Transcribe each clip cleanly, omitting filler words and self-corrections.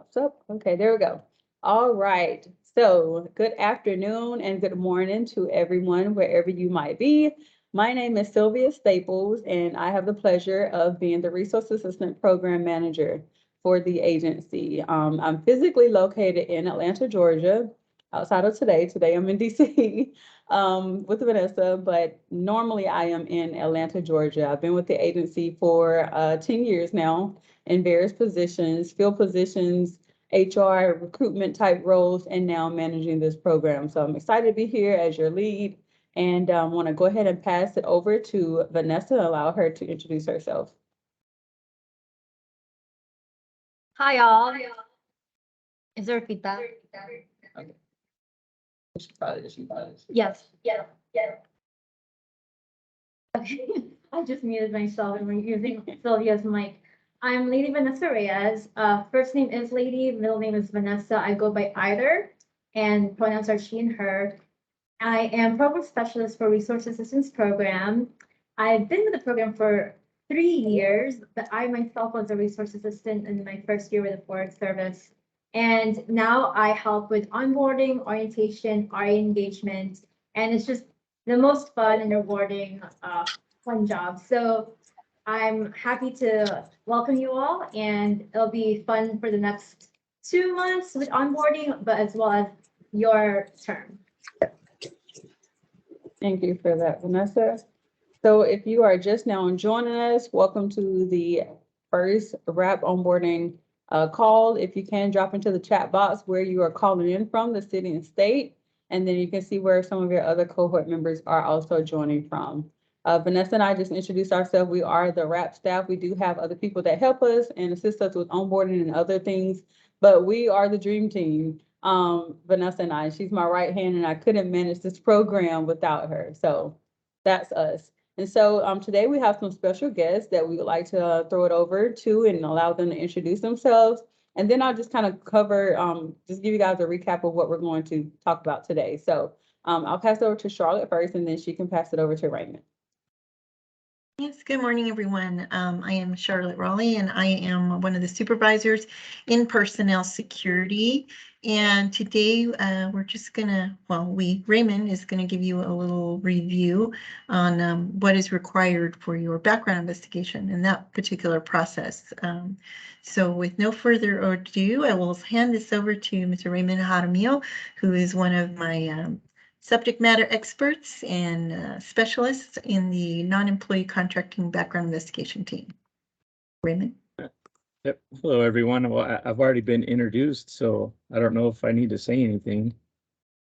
pops up. Okay, there we go. All right. So good afternoon and good morning to everyone, wherever you might be. My name is Sylvia Staples, and I have the pleasure of being the Resource Assistant Program Manager for the agency. I'm physically located in Atlanta, Georgia, outside of today. Today I'm in DC with Vanessa, but normally I am in Atlanta, Georgia. I've been with the agency for 10 years now in various positions, field positions, HR, recruitment type roles, and now managing this program. So I'm excited to be here as your lead and want to go ahead and pass it over to Vanessa and allow her to introduce herself. Hi, all. Is there feedback? Okay. Yes. Okay, I just muted myself and we're using Sylvia's mic. I'm Lady Vanessa Reyes. First name is Lady, middle name is Vanessa. I go by either, and pronouns are she and her. I am program specialist for Resource Assistance Program. I've been with the program for 3 years, but I myself was a resource assistant in my first year with the Forest Service. And now I help with onboarding, orientation, RA engagement, and it's just the most fun and rewarding fun job. So I'm happy to welcome you all, and it'll be fun for the next 2 months with onboarding, but as well as your term. Thank you for that, Vanessa. So if you are just now joining us, welcome to the first RAP onboarding call. If you can, drop into the chat box where you are calling in from, the city and state, and then you can see where some of your other cohort members are also joining from. Vanessa and I just introduced ourselves. We are the RAP staff. We do have other people that help us and assist us with onboarding and other things, but we are the dream team. Vanessa and I, she's my right hand, and I couldn't manage this program without her. So that's us. And so today we have some special guests that we would like to throw it over to and allow them to introduce themselves. And then I'll just kind of cover, just give you guys a recap of what we're going to talk about today. So I'll pass it over to Charlotte first, and then she can pass it over to Raymond. Yes, good morning, everyone. I am Charlotte Raleigh, and I am one of the supervisors in personnel security. And today we're just gonna, Raymond is gonna give you a little review on what is required for your background investigation in that particular process. So with no further ado, I will hand this over to Mr. Raymond Jaramillo, who is one of my subject matter experts and specialists in the non-employee contracting background investigation team. Raymond? Yep. Hello, everyone. Well, I've already been introduced, so I don't know if I need to say anything.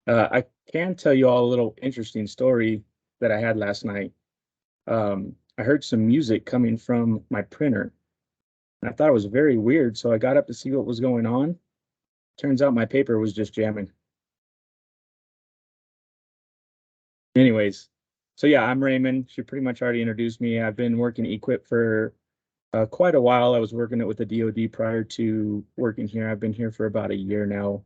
I can tell you all a little interesting story that I had last night. I heard some music coming from my printer, and I thought it was very weird, so I got up to see what was going on. Turns out my paper was just jamming. Anyways, so yeah, I'm Raymond. She pretty much already introduced me. I've been working eQuip for quite a while. I was working it with the DoD prior to working here. I've been here for about a year now,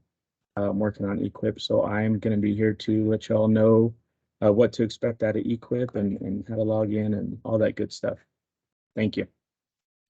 working on eQuip. So I'm going to be here to let y'all know what to expect out of eQuip and how to log in and all that good stuff. Thank you.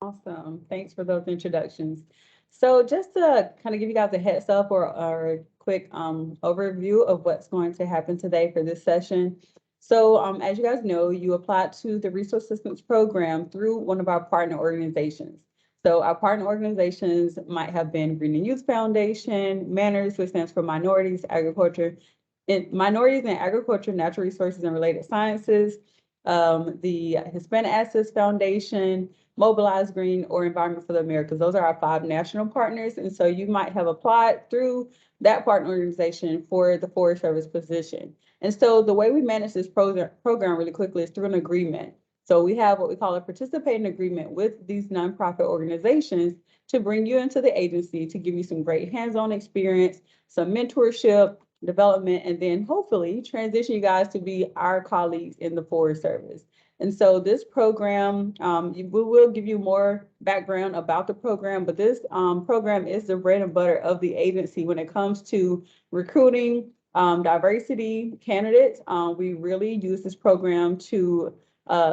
Awesome. Thanks for those introductions. So just to kind of give you guys a heads up or a quick overview of what's going to happen today for this session. So as you guys know, you applied to the Resource Assistance Program through one of our partner organizations. So our partner organizations might have been Green and Youth Foundation, Manners, which stands for Minorities, Minorities in Agriculture, Natural Resources and Related Sciences, the Hispanic Access Foundation, Mobilize Green, or Environment for the Americas. Those are our 5 national partners. And so you might have applied through that partner organization for the Forest Service position. And so the way we manage this program really quickly is through an agreement. So we have what we call a participating agreement with these nonprofit organizations to bring you into the agency, to give you some great hands-on experience, some mentorship, development, and then hopefully transition you guys to be our colleagues in the Forest Service. And so this program, we will give you more background about the program, but this program is the bread and butter of the agency when it comes to recruiting diversity candidates. We really use this program to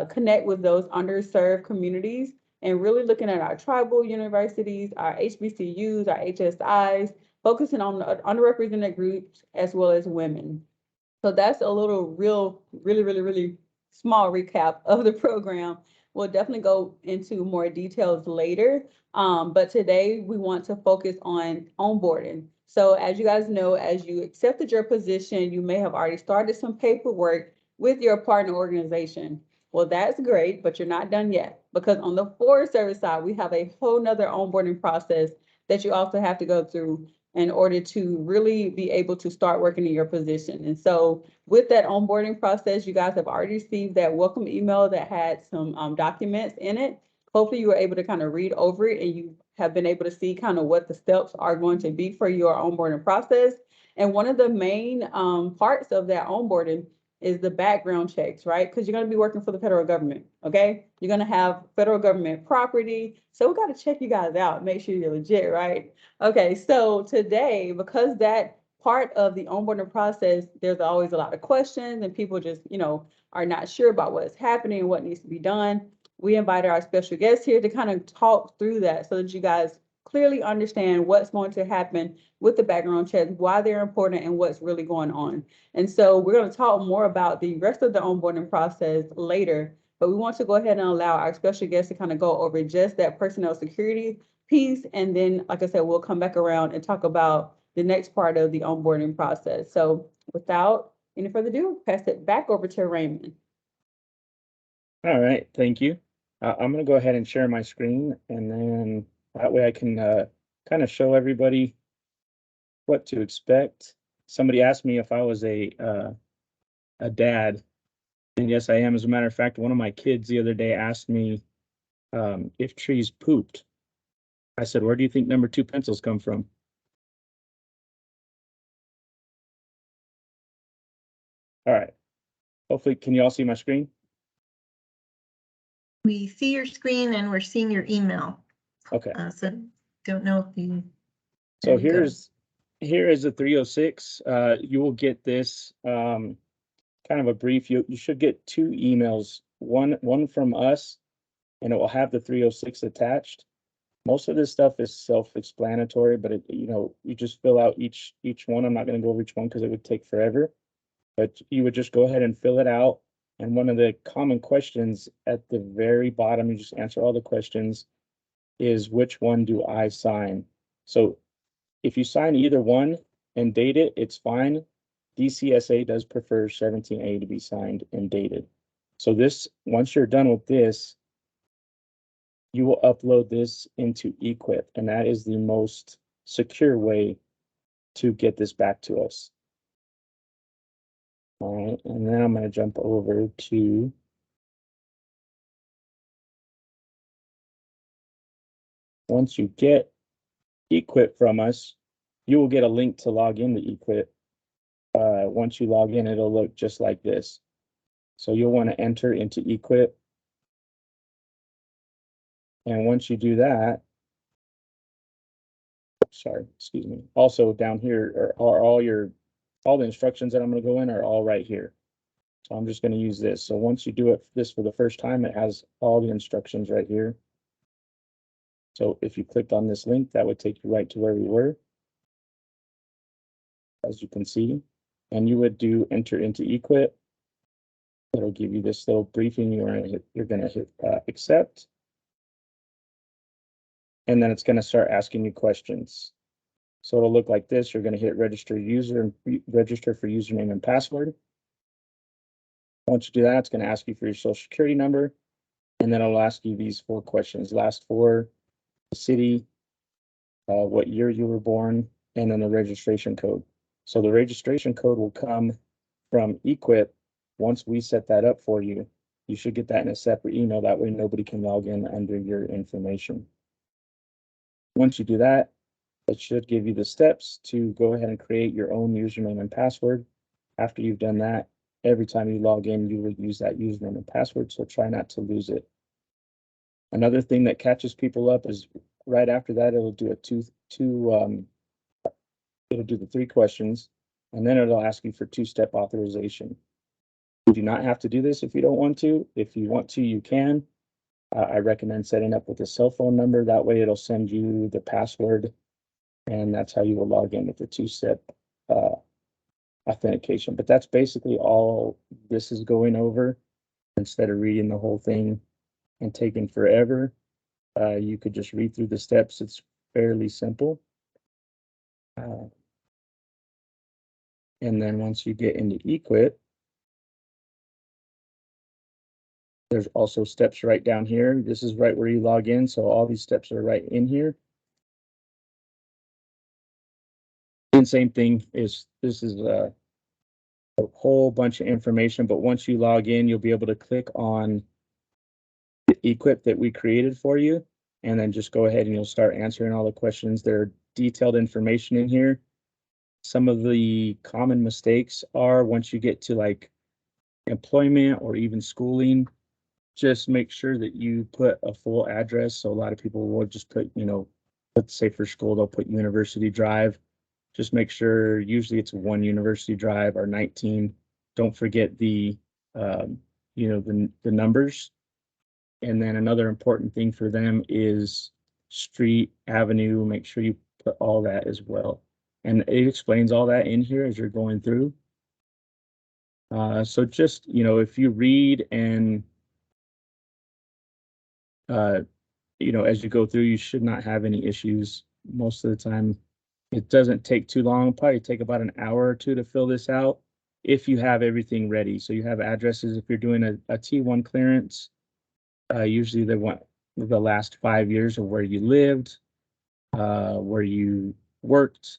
connect with those underserved communities and really looking at our tribal universities, our HBCUs, our HSIs, focusing on the underrepresented groups as well as women. So that's a little really small recap of the program. We'll definitely go into more details later. But today we want to focus on onboarding. So as you guys know, as you accepted your position, you may have already started some paperwork with your partner organization. Well, that's great, but you're not done yet, because on the Forest Service side, we have a whole nother onboarding process that you also have to go through in order to really be able to start working in your position. And so with that onboarding process, you guys have already received that welcome email that had some documents in it. Hopefully you were able to kind of read over it and you have been able to see kind of what the steps are going to be for your onboarding process. And one of the main parts of that onboarding is the background checks, right? Because you're going to be working for the federal government, okay? You're going to have federal government property. So we got to check you guys out, make sure you're legit, right? Okay, so today, because that part of the onboarding process, there's always a lot of questions and people just, are not sure about what's happening and what needs to be done. We invited our special guest here to kind of talk through that so that you guys clearly understand what's going to happen with the background checks, why they're important, and what's really going on. And so we're going to talk more about the rest of the onboarding process later, but we want to go ahead and allow our special guest to kind of go over just that personnel security piece. And then, like I said, we'll come back around and talk about the next part of the onboarding process. So without any further ado, pass it back over to Raymond. All right, thank you. I'm gonna go ahead and share my screen, and then that way I can kind of show everybody what to expect. Somebody asked me if I was a dad, and yes, I am. As a matter of fact, one of my kids the other day asked me if trees pooped. I said, "Where do you think number 2 pencils come from?" All right. Hopefully, can you all see my screen? We see your screen and we're seeing your email. Okay. So don't know if you. So there you go. here is the 306. You will get this kind of a brief. You should get 2 emails. One from us, and it will have the 306 attached. Most of this stuff is self-explanatory, but you just fill out each one. I'm not going to go over each one because it would take forever. But you would just go ahead and fill it out. And one of the common questions at the very bottom, you just answer all the questions, is which one do I sign? So if you sign either one and date it, it's fine. DCSA does prefer 17A to be signed and dated. So once you're done with this, you will upload this into eQuip, and that is the most secure way to get this back to us. All right, and then I'm going to jump over to once you get eQuip from us, you will get a link to log into eQuip. Once you log in, it'll look just like this. So you'll want to enter into eQuip. And once you do that, sorry, excuse me. Also down here are all the instructions that I'm going to go in are all right here. So I'm just going to use this. So once you do this for the first time, it has all the instructions right here. So if you clicked on this link, that would take you right to where we were, as you can see. And you would do enter into eQuip. It'll give you this little briefing. You're going to hit accept. And then it's going to start asking you questions. So it'll look like this. You're going to hit register user and register for username and password. Once you do that, it's going to ask you for your social security number. And then it'll ask you these 4 questions. Last 4, the city, what year you were born, and then the registration code. So the registration code will come from eQuip. Once we set that up for you, you should get that in a separate email. That way nobody can log in under your information. Once you do that, it should give you the steps to go ahead and create your own username and password. After you've done that, every time you log in, you will use that username and password, so try not to lose it. Another thing that catches people up is right after that, it'll do it'll do the 3 questions, and then it'll ask you for 2-step authorization. You do not have to do this if you don't want to. If you want to, you can. I recommend setting up with a cell phone number. That way it'll send you the password, and that's how you will log in with the two-step authentication. But that's basically all this is going over. Instead of reading the whole thing and taking forever, you could just read through the steps. It's fairly simple. And then once you get into eQuip, there's also steps right down here. This is right where you log in. So all these steps are right in here. And same thing is, this is a whole bunch of information, but once you log in, you'll be able to click on the eQuip that we created for you, and then just go ahead and you'll start answering all the questions. There are detailed information in here. Some of the common mistakes are once you get to like employment or even schooling, just make sure that you put a full address. So a lot of people will just put, let's say for school, they'll put University Drive. Just make sure, usually it's 1 University Drive or 19. Don't forget the, the numbers. And then another important thing for them is street, avenue. Make sure you put all that as well. And it explains all that in here as you're going through. So just, if you read and, as you go through, you should not have any issues. Most of the time, it doesn't take too long. It'll probably take about an hour or two to fill this out if you have everything ready. So you have addresses. If you're doing a T1 clearance, usually they want the last 5 years of where you lived, where you worked,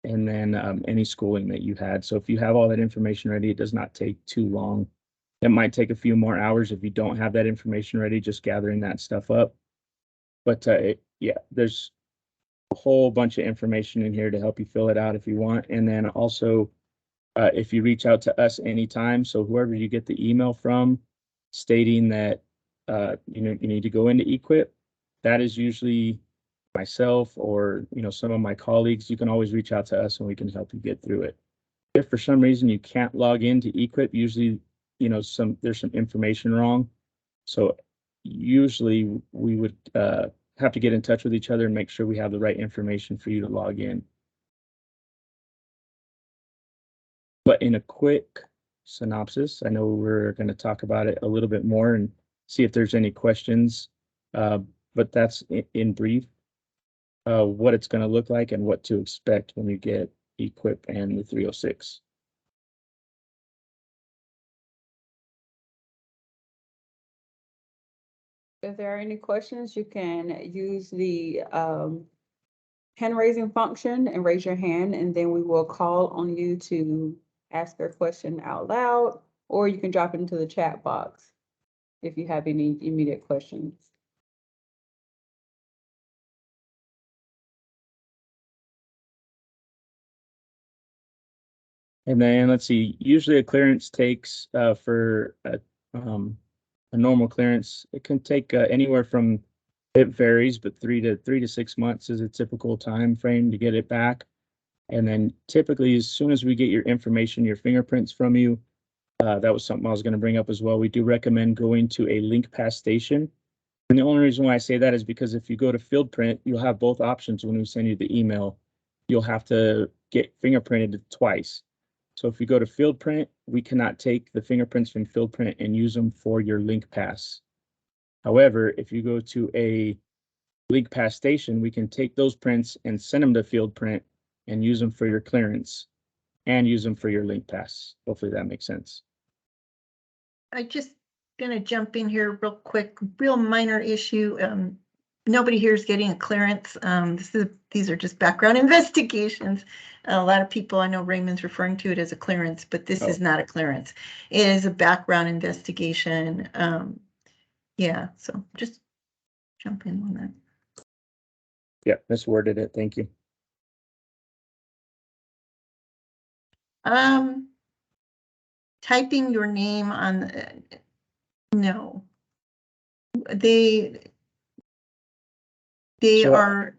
and then any schooling that you had. So if you have all that information ready, it does not take too long. It might take a few more hours if you don't have that information ready, just gathering that stuff up. But yeah, there's a whole bunch of information in here to help you fill it out if you want. And then also, if you reach out to us anytime, so whoever you get the email from stating that you need to go into eQuip, that is usually myself or some of my colleagues. You can always reach out to us and we can help you get through it. If for some reason you can't log into eQuip, usually there's some information wrong. So usually we would have to get in touch with each other and make sure we have the right information for you to log in. But in a quick synopsis, I know we're going to talk about it a little bit more and see if there's any questions. But that's in brief what it's going to look like and what to expect when you get eQuip and the 306. If there are any questions, you can use the hand raising function and raise your hand, and then we will call on you to ask your question out loud, or you can drop it into the chat box if you have any immediate questions. And then let's see, usually a clearance takes for a normal clearance, it can take anywhere from, it varies, but 3 to 6 months is a typical time frame to get it back. And then typically, as soon as we get your information, your fingerprints from you, that was something I was going to bring up as well. We do recommend going to a link pass station. And the only reason why I say that is because if you go to field print, you'll have both options when we send you the email. You'll have to get fingerprinted twice. So if you go to field print, we cannot take the fingerprints from field print and use them for your link pass. However, if you go to a link pass station, we can take those prints and send them to field print and use them for your clearance and use them for your link pass. Hopefully that makes sense. I just gonna jump in here real quick, real minor issue. Nobody here is getting a clearance. These are just background investigations. A lot of people, I know Raymond's referring to it as a clearance, but this is not a clearance. It is a background investigation. Yeah, so just jump in on that. Yeah, misworded it. Thank you. Typing your name on, no. They So- are,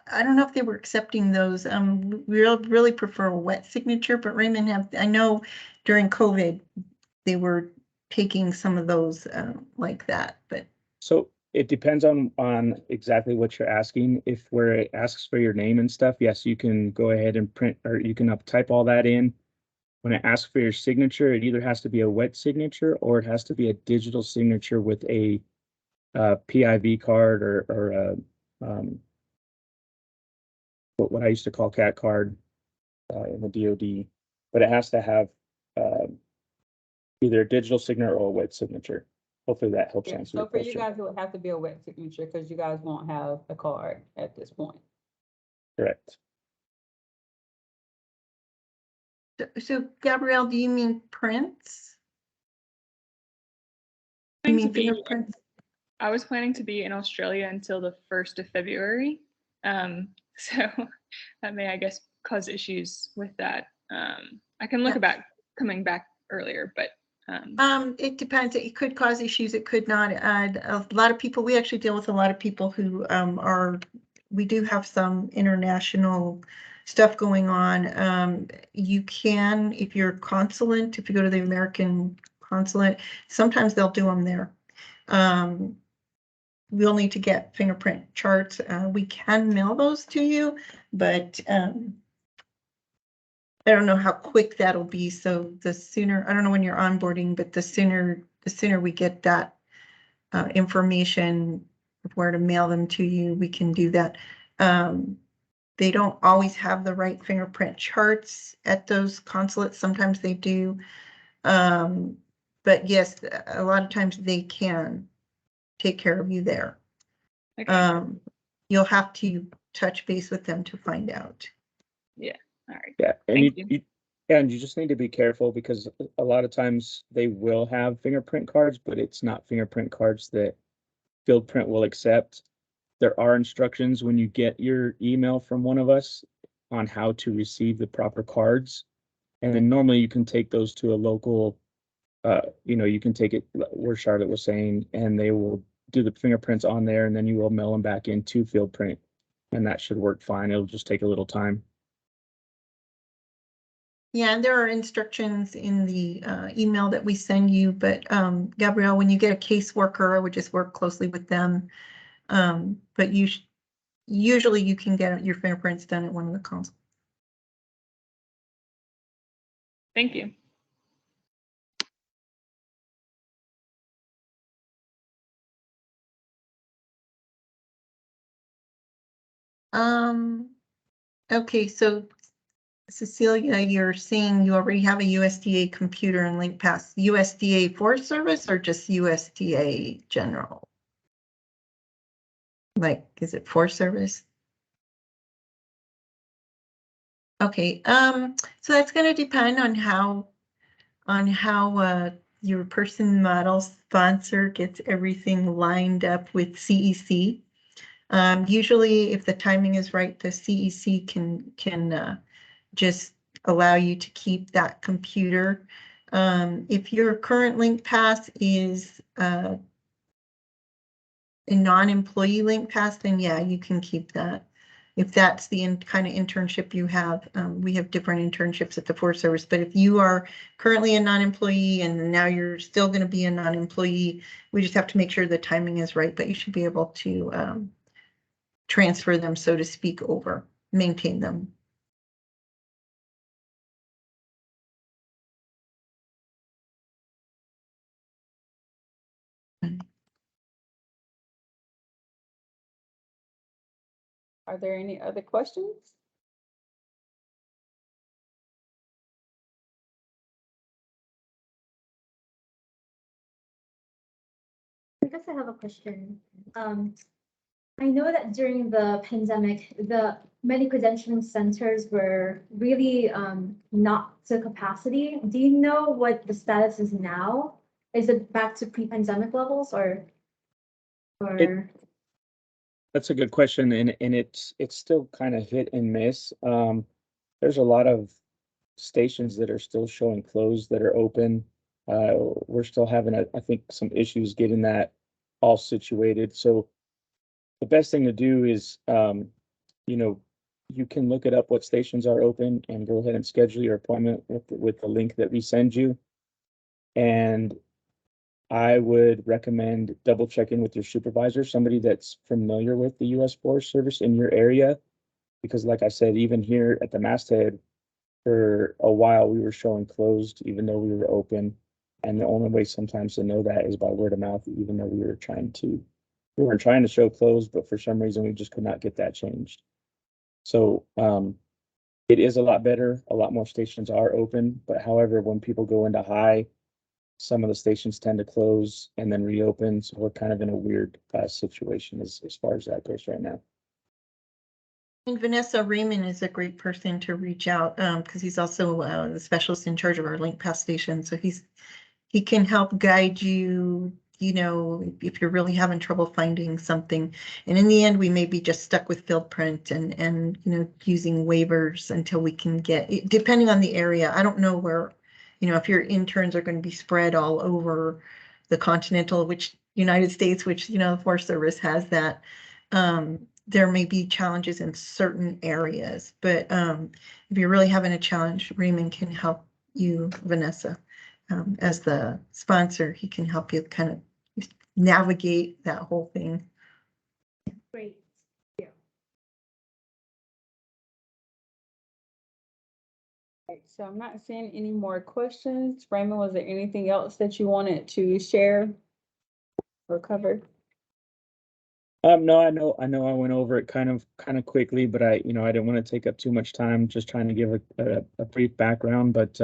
I don't know if they were accepting those. We really prefer a wet signature, but Raymond I know during COVID, they were taking some of those like that, but So it depends on exactly what you're asking. If where it asks for your name and stuff, yes, you can go ahead and print, or you can type all that in. When it asks for your signature, it either has to be a wet signature or it has to be a digital signature with a PIV card or a what I used to call cat card in the DoD, but it has to have either a digital signature or a wet signature. Hopefully that helps Yeah, answer your so for you question. guys, it would have to be a wet signature because you guys won't have a card at this point. Correct. so Gabrielle, do you mean prints? You Planning to mean be- fingerprints? I was planning to be in Australia until the 1st of February. So that may, I guess, cause issues with that. I can look about coming back earlier, but It depends. It could cause issues. It could not. A lot of people, we actually deal with a lot of people who we do have some international stuff going on. You can, if you're consulate, if you go to the American consulate, sometimes they'll do them there. We'll need to get fingerprint charts. We can mail those to you, but I don't know how quick that'll be. So the sooner, I don't know when you're onboarding, but the sooner we get that information of where to mail them to you, we can do that. They don't always have the right fingerprint charts at those consulates. Sometimes they do. But yes, a lot of times they can take care of you there. okay. You'll have to touch base with them to find out. All right. Yeah, and Thank you and you just need to be careful because a lot of times they will have fingerprint cards, but it's not fingerprint cards that Field Print will accept. There are instructions when you get your email from one of us on how to receive the proper cards. And then normally you can take those to a local, you can take it where Charlotte was saying, and they will do the fingerprints on there, and then you will mail them back into Field Print. And that should work fine. It'll just take a little time. Yeah, and there are instructions in the email that we send you, but Gabrielle, when you get a caseworker, I would just work closely with them. But usually you can get your fingerprints done at one of the consulates. Thank you. Okay, so Cecilia, you're saying you already have a USDA computer and link pass. USDA Forest Service or just USDA general? Like, is it Forest Service? Okay, so that's going to depend on how your person model sponsor gets everything lined up with CEC. Usually, if the timing is right, the CEC can just allow you to keep that computer. If your current link pass is a non-employee link pass, then yeah, you can keep that. If that's the kind of internship you have, we have different internships at the Forest Service, but if you are currently a non-employee and now you're still going to be a non-employee, we just have to make sure the timing is right, but you should be able to transfer them, so to speak, over, maintain them. Are there any other questions? I guess I have a question. I know that during the pandemic, the many credentialing centers were really not to capacity. Do you know what the status is now? Is it back to pre-pandemic levels or? That's a good question, and it's still kind of hit and miss. There's a lot of stations that are still showing closed that are open. We're still having, I think, some issues getting that all situated. So the best thing to do is, you can look it up what stations are open and go ahead and schedule your appointment with the link that we send you. And I would recommend double checking with your supervisor, somebody that's familiar with the US Forest Service in your area. Because like I said, even here at the masthead, for a while, we were showing closed, even though we were open. And the only way sometimes to know that is by word of mouth, even though we weren't trying to show closed, but for some reason, we just could not get that changed. So, it is a lot better. A lot more stations are open, but however, when people go into high, some of the stations tend to close and then reopen. So we're kind of in a weird situation as far as that goes right now. And Vanessa Raymond is a great person to reach out because he's also the specialist in charge of our link pass station. So he can help guide you, you know, if you're really having trouble finding something. And in the end, we may be just stuck with field print and you know, using waivers until we can get, depending on the area. I don't know where, you know, if your interns are going to be spread all over the continental, which United States, which, you know, the Forest Service has that. There may be challenges in certain areas, but if you're really having a challenge, Raymond can help you, Vanessa. As the sponsor, he can help you kind of navigate that whole thing. Great. Right, so I'm not seeing any more questions. Raymond, was there anything else that you wanted to share or cover? No, I know I went over it kind of quickly, but I didn't want to take up too much time, just trying to give a brief background. But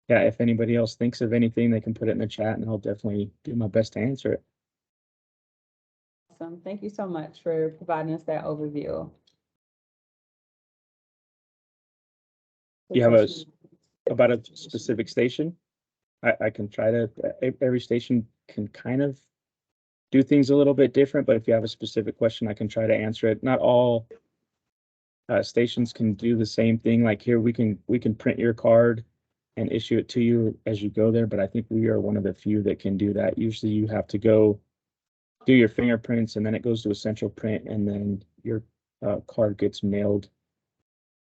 yeah, if anybody else thinks of anything, they can put it in the chat and I'll definitely do my best to answer it. Awesome. Thank you so much for providing us that overview. You have about a specific station? I can try to, every station can kind of do things a little bit different, but if you have a specific question, I can try to answer it. Not all stations can do the same thing. Like here, we can print your card and issue it to you as you go there, but I think we are one of the few that can do that. Usually you have to go do your fingerprints and then it goes to a central print and then your card gets mailed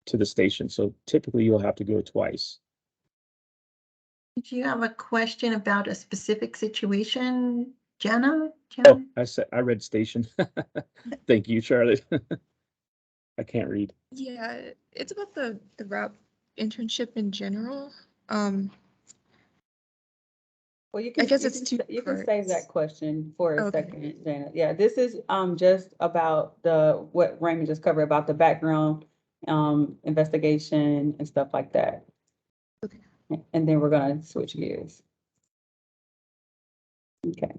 to the station. So typically you'll have to go twice. Did you have a question about a specific situation, Jenna? Oh, I read station. Thank you, Charlotte. I can't read. Yeah, it's about the route internship in general. Well, you can, I guess it's two you can save that parts. question for a Okay. second, Janet. Yeah, this is just about what Raymond just covered about the background investigation and stuff like that. Okay. And then we're gonna switch gears. Okay.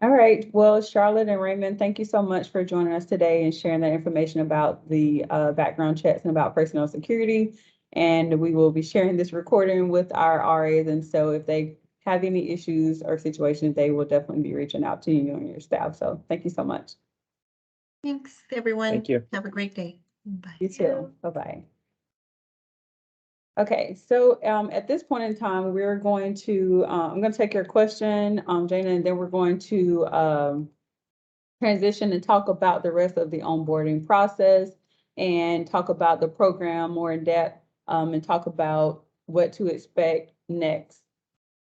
All right. Well, Charlotte and Raymond, thank you so much for joining us today and sharing that information about the background checks and about personnel security. And we will be sharing this recording with our RAs. And so if they have any issues or situations, they will definitely be reaching out to you and your staff. So thank you so much. Thanks, everyone. Thank you. Have a great day. Bye. You too. Bye-bye. Okay, so at this point in time, we're going to, I'm going to take your question, Jana, and then we're going to transition and talk about the rest of the onboarding process and talk about the program more in depth and talk about what to expect next.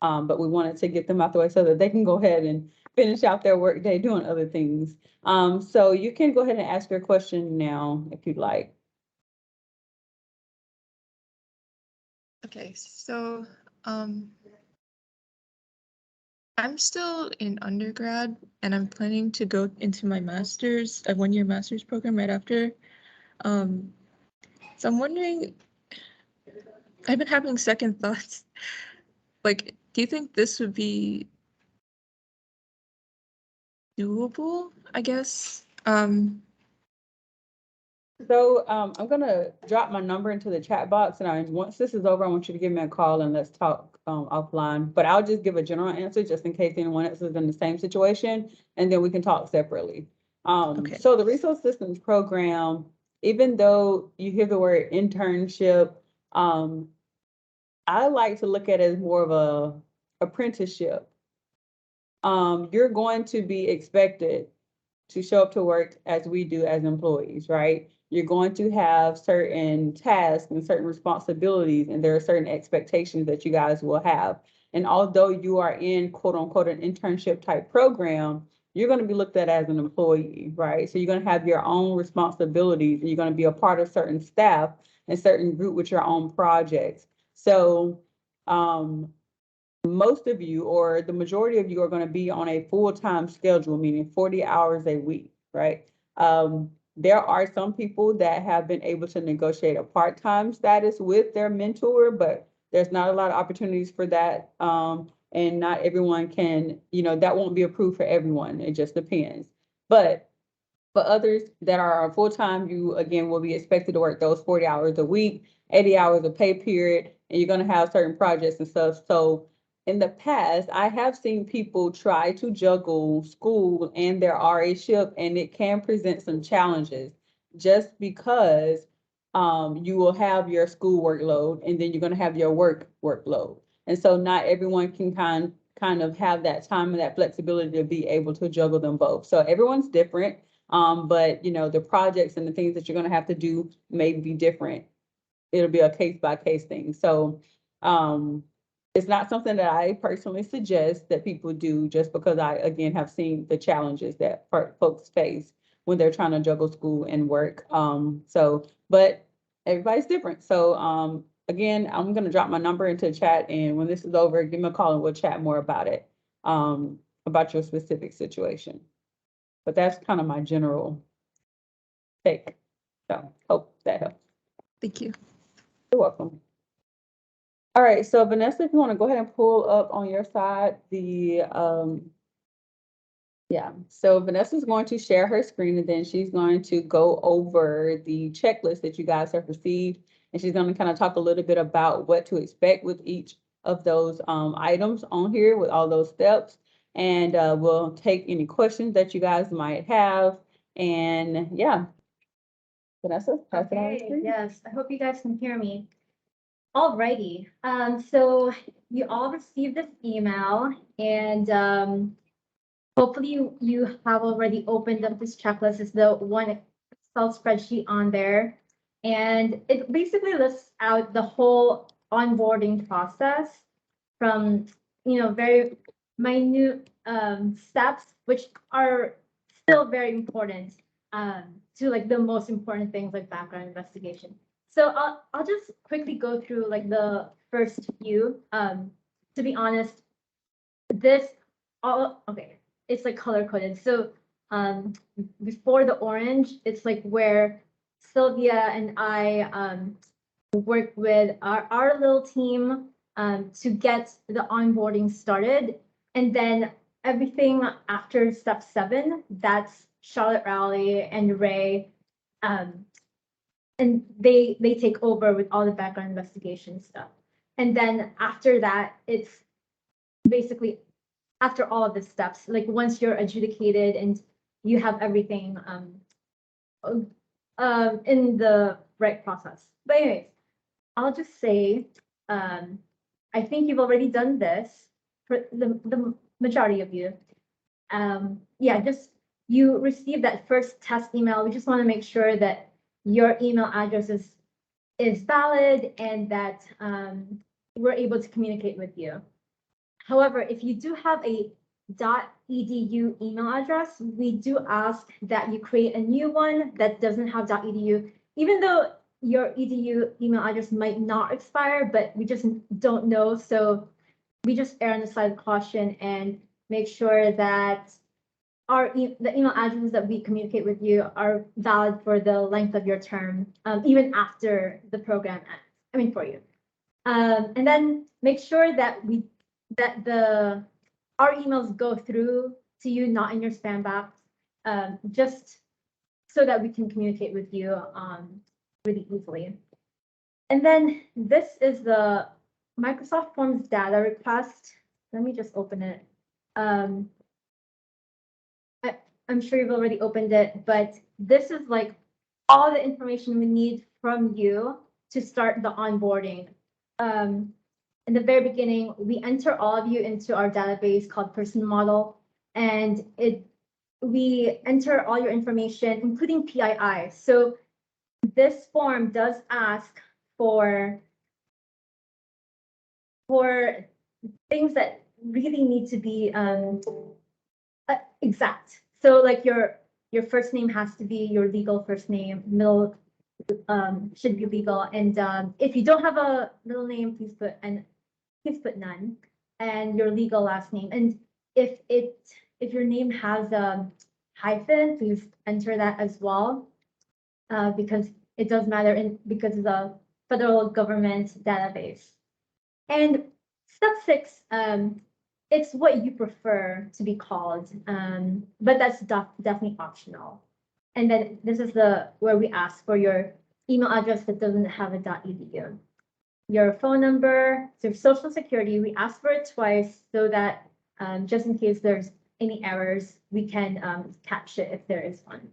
But we wanted to get them out the way so that they can go ahead and finish out their workday doing other things. So you can go ahead and ask your question now if you'd like. Okay, so I'm still in undergrad and I'm planning to go into my master's, a one-year master's program right after. So I'm wondering, I've been having second thoughts. Like, do you think this would be doable, I guess? So I'm gonna drop my number into the chat box and once this is over, I want you to give me a call and let's talk offline. But I'll just give a general answer just in case anyone else is in the same situation, and then we can talk separately. Okay. So the Resource Systems Program, even though you hear the word internship, I like to look at it as more of a apprenticeship. You're going to be expected to show up to work as we do as employees, right? You're going to have certain tasks and certain responsibilities, and there are certain expectations that you guys will have. And although you are in quote unquote an internship type program, you're going to be looked at as an employee, right? So you're going to have your own responsibilities and you're going to be a part of certain staff and certain group with your own projects. So most of you or the majority of you are going to be on a full-time schedule, meaning 40 hours a week, right? There are some people that have been able to negotiate a part-time status with their mentor, but there's not a lot of opportunities for that. And not everyone can, that won't be approved for everyone. It just depends. But for others that are full-time, you again will be expected to work those 40 hours a week, 80 hours a pay period, and you're going to have certain projects and stuff. So in the past, I have seen people try to juggle school and their RA-ship, and it can present some challenges just because you will have your school workload and then you're going to have your workload. And so not everyone can kind of have that time and that flexibility to be able to juggle them both. So everyone's different. But the projects and the things that you're going to have to do may be different. It'll be a case by case thing. So it's not something that I personally suggest that people do just because I, again, have seen the challenges that folks face when they're trying to juggle school and work. But everybody's different. So again, I'm going to drop my number into the chat, and when this is over, give me a call and we'll chat more about it, about your specific situation. But that's kind of my general take. So hope that helps. Thank you. You're welcome. All right, so Vanessa, if you want to go ahead and pull up on your side so Vanessa's going to share her screen and then she's going to go over the checklist that you guys have received. And she's going to kind of talk a little bit about what to expect with each of those items on here with all those steps. And we'll take any questions that you guys might have. And yeah, Vanessa, pass it on to you. Yes, I hope you guys can hear me. Alrighty, so you all received this email and hopefully you have already opened up this checklist. It's the one Excel spreadsheet on there. And it basically lists out the whole onboarding process from, very minute steps, which are still very important to like the most important things like background investigation. So I'll just quickly go through like the first few. To be honest, it's like color coded. So before the orange, it's like where Sylvia and I work with our little team to get the onboarding started. And then everything after step 7, that's Charlotte Rowley and Ray. And they take over with all the background investigation stuff. And then after that, it's basically after all of the steps, like once you're adjudicated and you have everything in the right process. But anyways, I'll just say, I think you've already done this for the majority of you. Just you received that first test email. We just want to make sure that your email address is valid and that we're able to communicate with you. However, if you do have a .edu email address, we do ask that you create a new one that doesn't have .edu, even though your edu email address might not expire, but we just don't know. So we just err on the side of caution and make sure that the email addresses that we communicate with you are valid for the length of your term, even after the program ends. For you. And then make sure that our emails go through to you, not in your spam box, just so that we can communicate with you really easily. And then this is the Microsoft Forms data request. Let me just open it. I'm sure you've already opened it, but this is like all the information we need from you to start the onboarding. In the very beginning, we enter all of you into our database called Person Model, and we enter all your information, including PII. So this form does ask for things that really need to be exact. So like your first name has to be your legal first name, middle should be legal, and if you don't have a middle name, please put none, and your legal last name. And if your name has a hyphen, please enter that as well, because it does matter because it's a federal government database. And step 6, it's what you prefer to be called, but that's definitely optional. And then this is where we ask for your email address that doesn't have a .edu. Your phone number, so social security, we ask for it twice so that just in case there's any errors, we can catch it if there is one.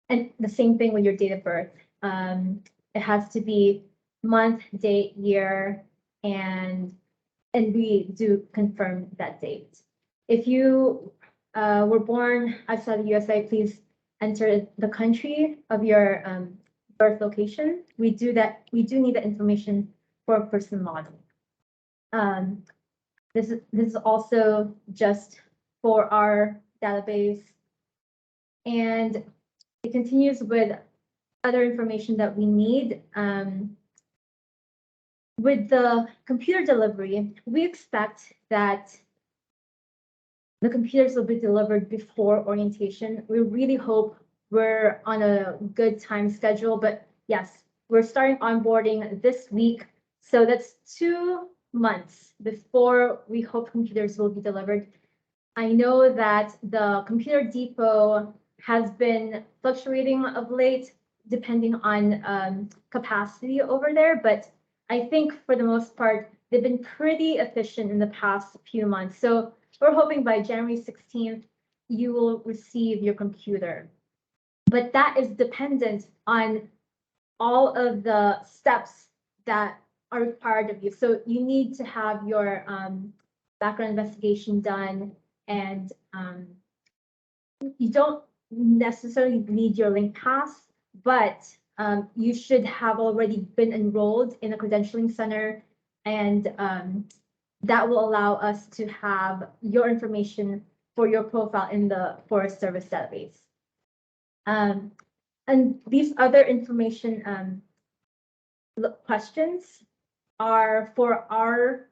And the same thing with your date of birth. It has to be month, date, year, and we do confirm that date. If you were born outside the USA, please enter the country of your birth location. We do need that information for a person model. This is also just for our database, and it continues with other information that we need. With the computer delivery, we expect that the computers will be delivered before orientation. We really hope we're on a good time schedule, but yes, we're starting onboarding this week. So that's 2 months before we hope computers will be delivered. I know that the computer depot has been fluctuating of late, depending on capacity over there, but I think for the most part, they've been pretty efficient in the past few months. So we're hoping by January 16th, you will receive your computer. But that is dependent on all of the steps that are required of you. So you need to have your background investigation done, and you don't necessarily need your link pass, but you should have already been enrolled in a credentialing center, and that will allow us to have your information for your profile in the Forest Service database. And these other information questions are for our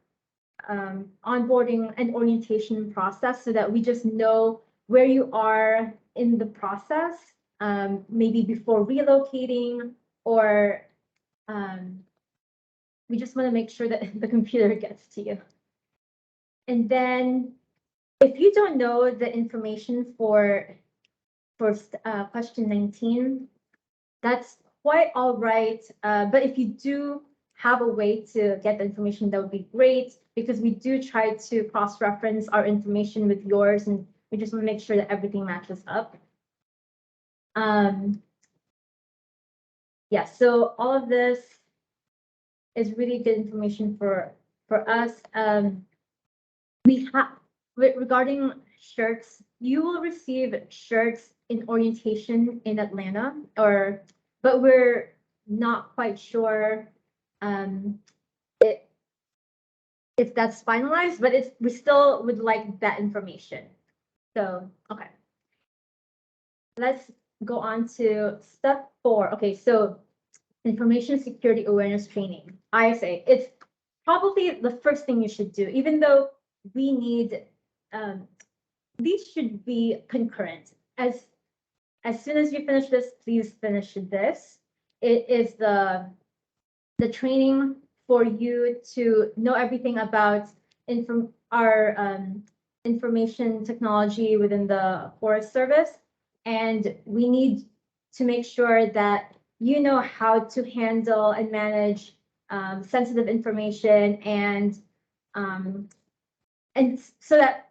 onboarding and orientation process, so that we just know where you are in the process, maybe before relocating, or we just want to make sure that the computer gets to you. And then if you don't know the information for question 19, that's quite all right. But if you do have a way to get the information, that would be great, because we do try to cross-reference our information with yours, and we just want to make sure that everything matches up. Yeah, so all of this is really good information for us. We have, regarding shirts, you will receive shirts in orientation in Atlanta, but we're not quite sure if that's finalized, but we still would like that information. So, okay. Let's go on to step 4. Okay, so information security awareness training, ISA. It's probably the first thing you should do, even though we need, these should be concurrent. As soon as you finish this, please finish this. It is the training for you to know everything about our information technology within the Forest Service. And we need to make sure that you know how to handle and manage sensitive information, and so that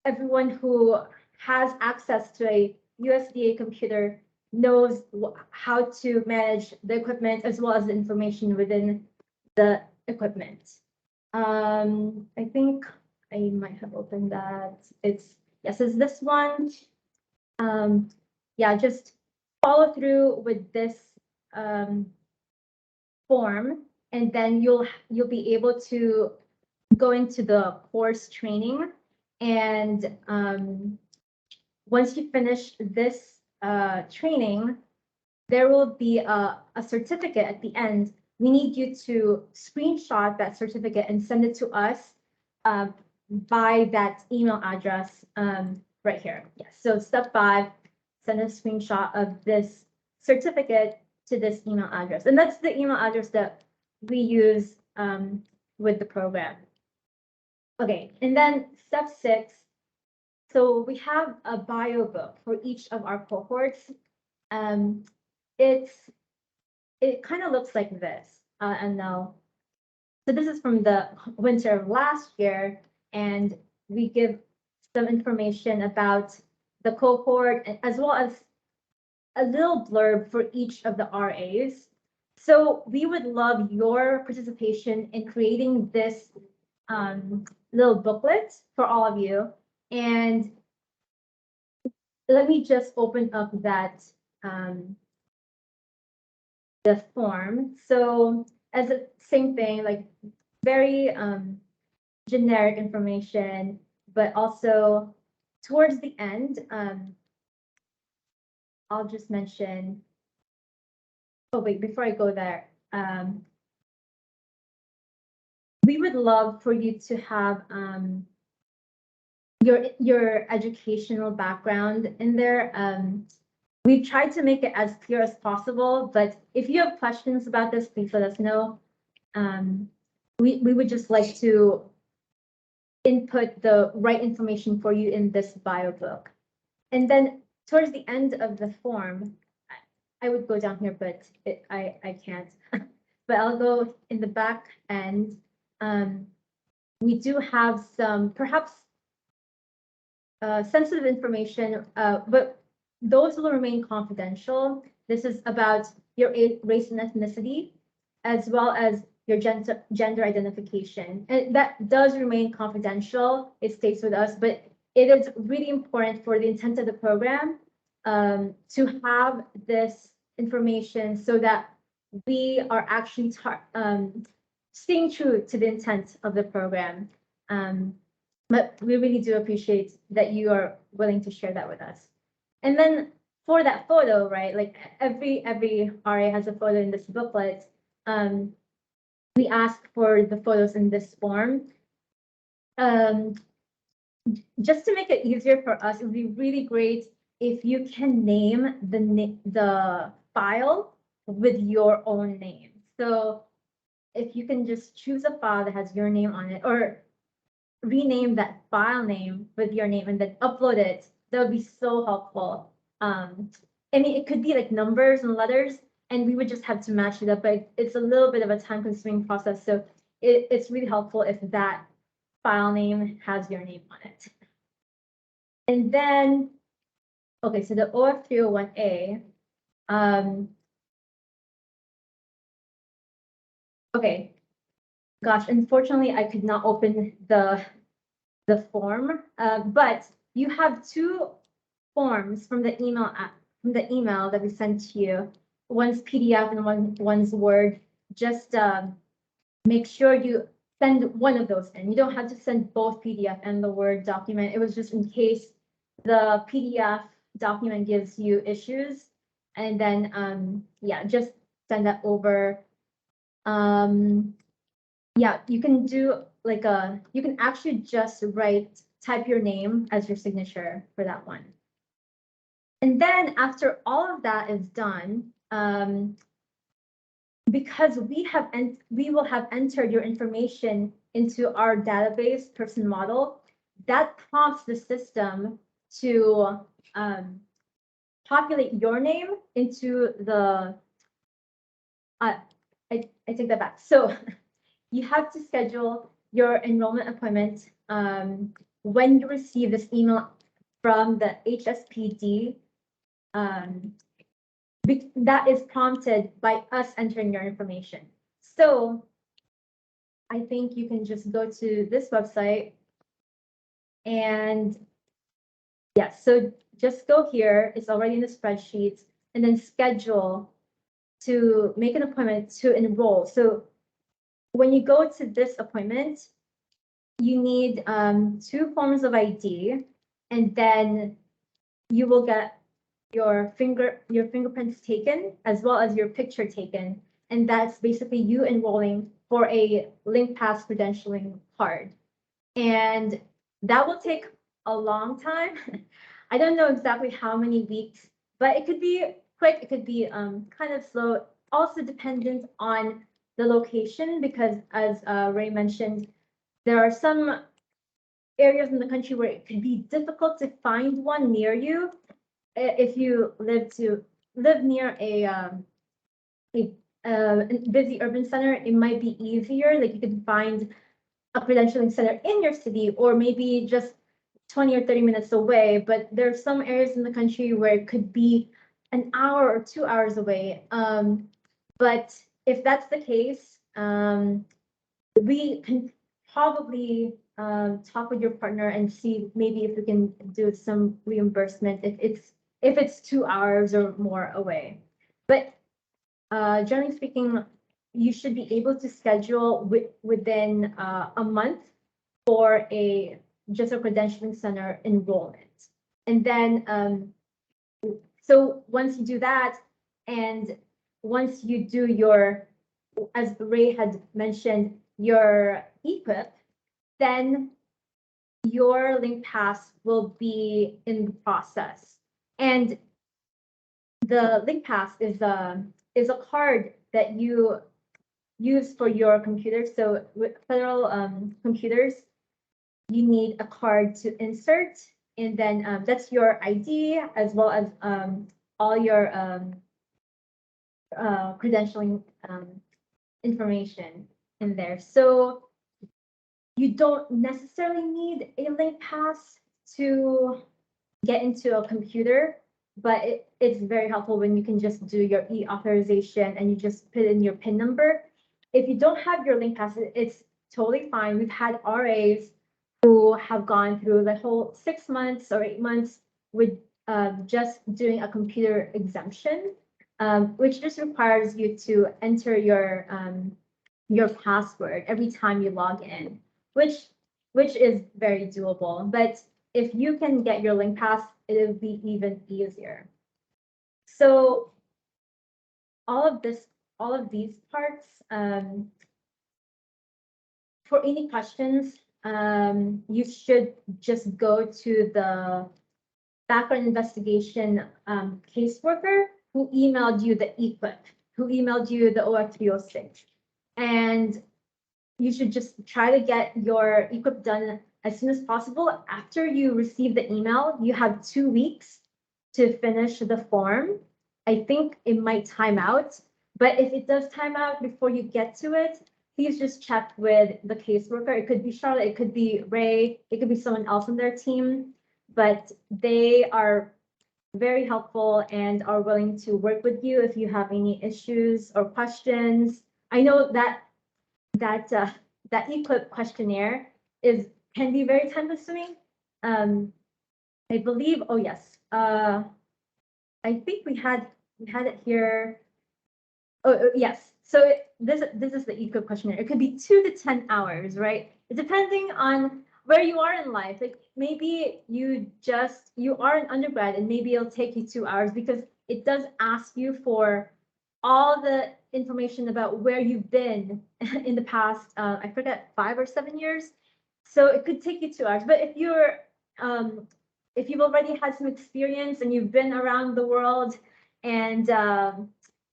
everyone who has access to a USDA computer knows how to manage the equipment as well as the information within the equipment. I think I might have opened that. It's this one. Yeah, just follow through with this form, and then you'll be able to go into the course training. And once you finish this training, there will be a certificate at the end. We need you to screenshot that certificate and send it to us by that email address right here. Yes. So step 5, send a screenshot of this certificate to this email address. And that's the email address that we use with the program. Okay, and then step 6. So we have a bio book for each of our cohorts. It kind of looks like this. And now, so this is from the winter of last year, and we give some information about the cohort as well as a little blurb for each of the RAs. So we would love your participation in creating this little booklet for all of you. And let me just open up that the form. So as a same thing, like very generic information, but also towards the end, I'll just mention, oh wait, before I go there, we would love for you to have your educational background in there. We've tried to make it as clear as possible, but if you have questions about this, please let us know. We would just like to input the right information for you in this bio book. And then towards the end of the form, I would go down here, but I can't. But I'll go in the back end. We do have some perhaps sensitive information, but those will remain confidential. This is about your race and ethnicity, as well as your gender identification. And that does remain confidential. It stays with us, but it is really important for the intent of the program to have this information so that we are actually staying true to the intent of the program. But we really do appreciate that you are willing to share that with us. And then for that photo, right, like every RA has a photo in this booklet. We ask for the photos in this form. Just to make it easier for us, it would be really great if you can name the file with your own name. So if you can just choose a file that has your name on it, or rename that file name with your name and then upload it, that would be so helpful. I mean, it could be like numbers and letters, and we would just have to match it up, but it's a little bit of a time-consuming process. So it's really helpful if that file name has your name on it. And then, okay, so the OF301A, okay, gosh, unfortunately, I could not open the form, but you have 2 forms from the email that we sent to you. One's PDF and one's Word. Just make sure you send one of those in. You don't have to send both PDF and the Word document. It was just in case the PDF document gives you issues. And then, yeah, just send that over. Yeah, you can do like you can actually just type your name as your signature for that one. And then after all of that is done, because we will have entered your information into our database person model, that prompts the system to populate your name into the, I take that back. So you have to schedule your enrollment appointment when you receive this email from the HSPD. That is prompted by us entering your information. So I think you can just go to this website and yes, so just go here. It's already in the spreadsheet, and then schedule to make an appointment to enroll. So when you go to this appointment, you need 2 forms of ID, and then you will get your fingerprints taken as well as your picture taken. And that's basically you enrolling for a LinkPass credentialing card. And that will take a long time. I don't know exactly how many weeks, but it could be quick, it could be kind of slow, also dependent on the location, because as Ray mentioned, there are some areas in the country where it could be difficult to find one near you. If you live near a busy urban center, it might be easier. Like you could find a credentialing center in your city, or maybe just 20 or 30 minutes away. But there are some areas in the country where it could be an hour or 2 hours away. But if that's the case, we can probably talk with your partner and see maybe if we can do some reimbursement if it's 2 hours or more away. But generally speaking, you should be able to schedule within a month for just a credentialing center enrollment. And then, so once you do that, and once you do your, as Ray had mentioned, your equip, then your LinkPass will be in the process. And the LinkPass is a card that you use for your computer. So with federal computers, you need a card to insert, and then that's your ID as well as all your credentialing information in there. So you don't necessarily need a LinkPass to get into a computer, but it's very helpful when you can just do your e-authorization and you just put in your PIN number. If you don't have your LinkPass, it's totally fine. We've had RAs who have gone through the whole 6 months or 8 months with just doing a computer exemption, which just requires you to enter your password every time you log in, which is very doable. But if you can get your LinkPass, it'll be even easier. So all of these parts, for any questions, you should just go to the background investigation caseworker who emailed you the equip, who emailed you the OF306. And you should just try to get your equip done as soon as possible. After you receive the email, you have 2 weeks to finish the form. I think it might time out, but if it does time out before you get to it, please just check with the caseworker. It could be Charlotte, it could be Ray, it could be someone else on their team, but they are very helpful and are willing to work with you if you have any issues or questions. I know that equip questionnaire can be very time consuming. I believe, oh yes, I think we had it here. Oh yes, so this is the equip questionnaire. It could be 2 to 10 hours, right? Depending on where you are in life. Like maybe you are an undergrad and maybe it'll take you 2 hours, because it does ask you for all the information about where you've been in the past, I forget, 5 or 7 years. So it could take you 2 hours. But if you've already had some experience and you've been around the world, and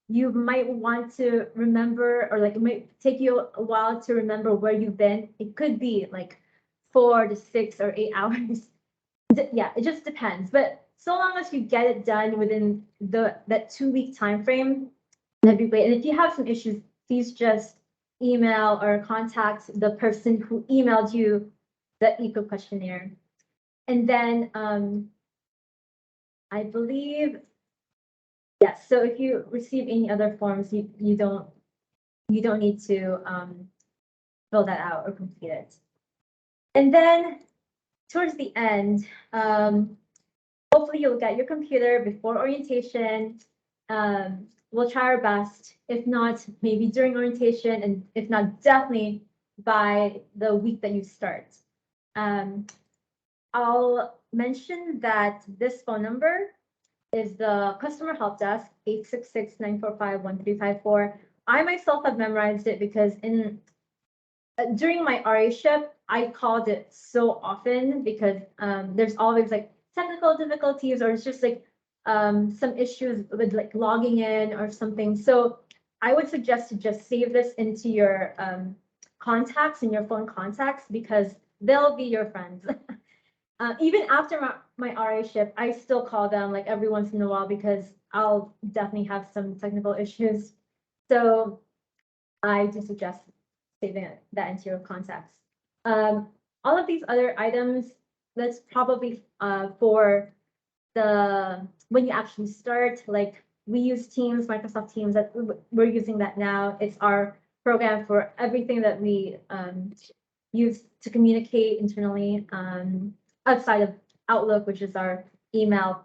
you might want to remember, or like it might take you a while to remember where you've been, it could be like 4 to 6 or 8 hours. Yeah, it just depends. But so long as you get it done within that 2-week time frame, that'd be great. And if you have some issues, please just email or contact the person who emailed you the eco questionnaire. And then I believe, yes, so if you receive any other forms, you don't need to fill that out or complete it. And then towards the end, hopefully you'll get your computer before orientation. We'll try our best. If not, maybe during orientation, and if not, definitely by the week that you start. I'll mention that this phone number is the customer help desk, 866-945-1354. I myself have memorized it because during my RA ship, I called it so often because there's always like technical difficulties, or it's just like some issues with like logging in or something. So I would suggest to just save this into your contacts, in your phone contacts, because they'll be your friends. Even after my RA ship, I still call them like every once in a while because I'll definitely have some technical issues. So I do suggest saving that into your contacts. All of these other items, that's probably for when you actually start. Like we use Teams, Microsoft Teams, that we're using that now. It's our program for everything that we use to communicate internally, outside of Outlook, which is our email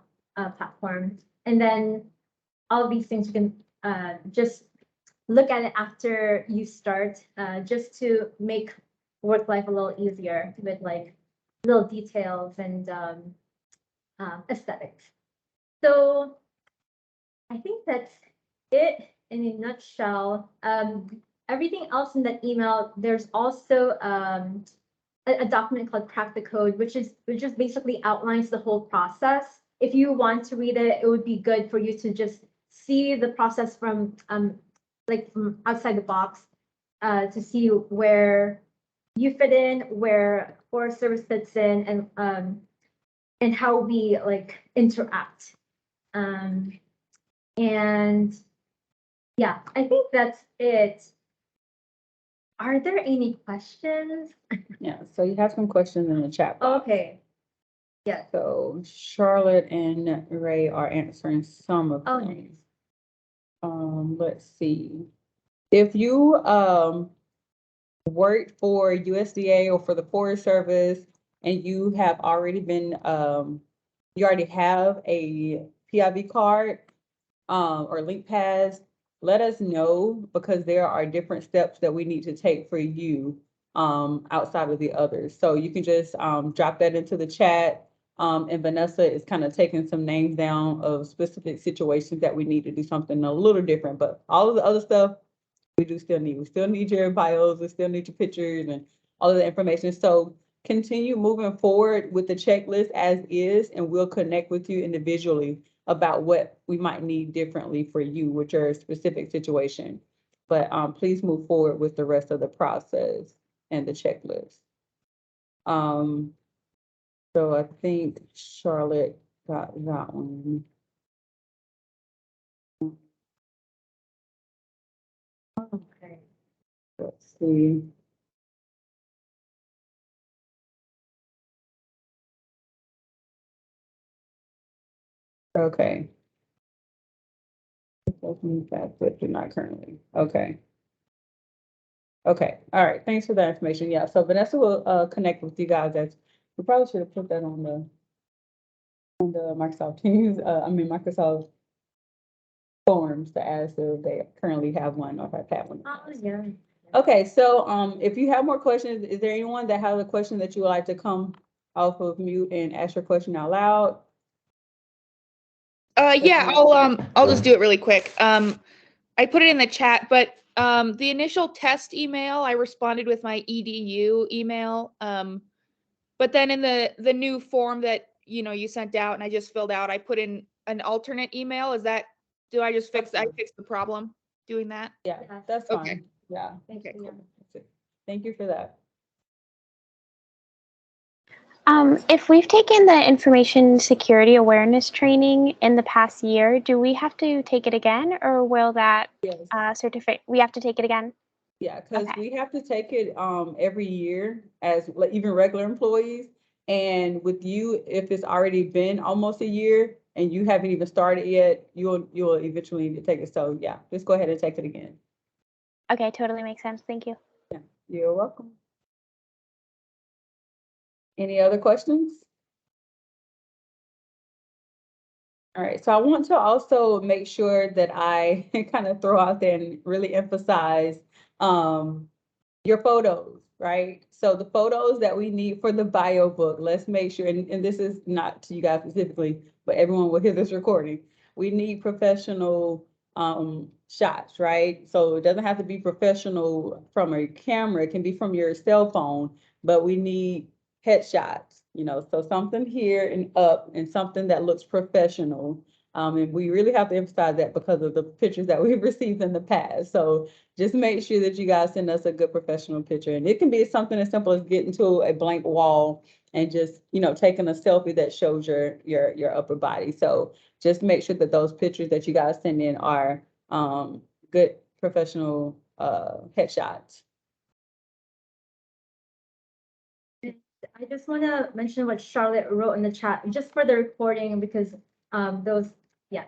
platform. And then all of these things you can just look at it after you start, just to make work life a little easier with like little details and aesthetics. So I think that's it in a nutshell. Everything else in that email, there's also a document called Crack the Code, which just basically outlines the whole process. If you want to read it, it would be good for you to just see the process from from outside the box, to see where you fit in, where Forest Service fits in, and how we like interact. And yeah, I think that's it. Are there any questions? Yeah, so you have some questions in the chat box. Okay. Yeah. So Charlotte and Ray are answering some of Oh, them. nice. Let's see. If you worked for USDA or for the Forest Service and you have already been you already have a PIV card or link pass, let us know, because there are different steps that we need to take for you outside of the others. So you can just drop that into the chat. And Vanessa is kind of taking some names down of specific situations that we need to do something a little different, but all of the other stuff we still need your bios, we still need your pictures and all of the information. So continue moving forward with the checklist as is, and we'll connect with you individually about what we might need differently for you with your specific situation. But please move forward with the rest of the process and the checklist. So I think Charlotte got that one. Okay. Let's see. Okay. But you're not currently. Okay. Okay. All right. Thanks for that information. Yeah. So Vanessa will connect with you guys. We probably should have put that on the Microsoft Teams. Microsoft forms to ask if they currently have one or have had one. Oh, yeah. Okay. So if you have more questions, is there anyone that has a question that you would like to come off of mute and ask your question out loud? Yeah, I'll just do it really quick. I put it in the chat, but the initial test email, I responded with my EDU email. But then in the new form that you sent out and I just filled out, I put in an alternate email. Do I just fix the problem doing that? Yeah, that's Okay. fine. Yeah. Thank you. Thank you for that. If we've taken the information security awareness training in the past year, do we have to take it again, or will that Yes. certificate, we have to take it again? Yeah, because Okay. we have to take it every year as like even regular employees. And with you, if it's already been almost a year and you haven't even started yet, you'll eventually need to take it. So yeah, just go ahead and take it again. Okay, totally makes sense. Thank you. Yeah, you're welcome. Any other questions? All right, so I want to also make sure that I kind of throw out there and really emphasize your photos. right? So the photos that we need for the bio book, let's make sure, and this is not to you guys specifically, but everyone will hear this recording. We need professional shots, right? So it doesn't have to be professional from a camera, it can be from your cell phone, but we need headshots, so something here and up and something that looks professional. And we really have to emphasize that because of the pictures that we've received in the past. So just make sure that you guys send us a good professional picture. And it can be something as simple as getting to a blank wall and just, taking a selfie that shows your upper body. So just make sure that those pictures that you guys send in are good professional headshots. I just want to mention what Charlotte wrote in the chat, just for the recording, because those, yeah.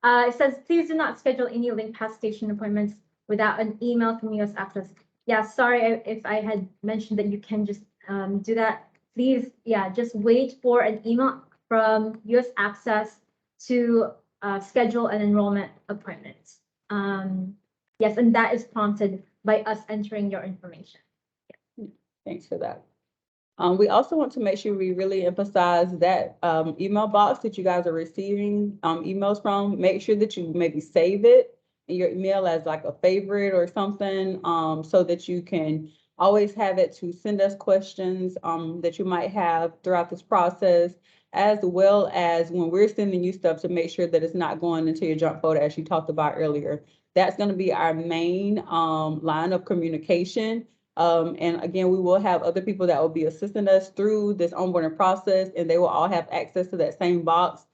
It says, please do not schedule any link pass station appointments without an email from US Access. Yeah, sorry if I had mentioned that you can just do that. Please, yeah, just wait for an email from US Access to schedule an enrollment appointment. Yes, and that is prompted by us entering your information. Thanks for that. We also want to make sure we really emphasize that email box that you guys are receiving emails from. Make sure that you maybe save it in your email as like a favorite or something, so that you can always have it to send us questions that you might have throughout this process, as well as when we're sending you stuff, to make sure that it's not going into your junk folder, as you talked about earlier. That's going to be our main line of communication. And again, we will have other people that will be assisting us through this onboarding process, and they will all have access to that same box.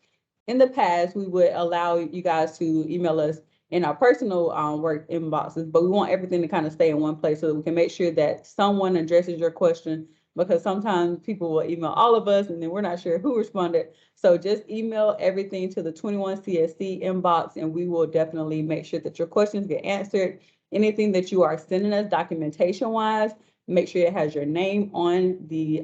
In the past, we would allow you guys to email us in our personal work inboxes, but we want everything to kind of stay in one place so that we can make sure that someone addresses your question, because sometimes people will email all of us and then we're not sure who responded. So just email everything to the 21 CSC inbox, and we will definitely make sure that your questions get answered. Anything that you are sending us documentation wise, make sure it has your name on the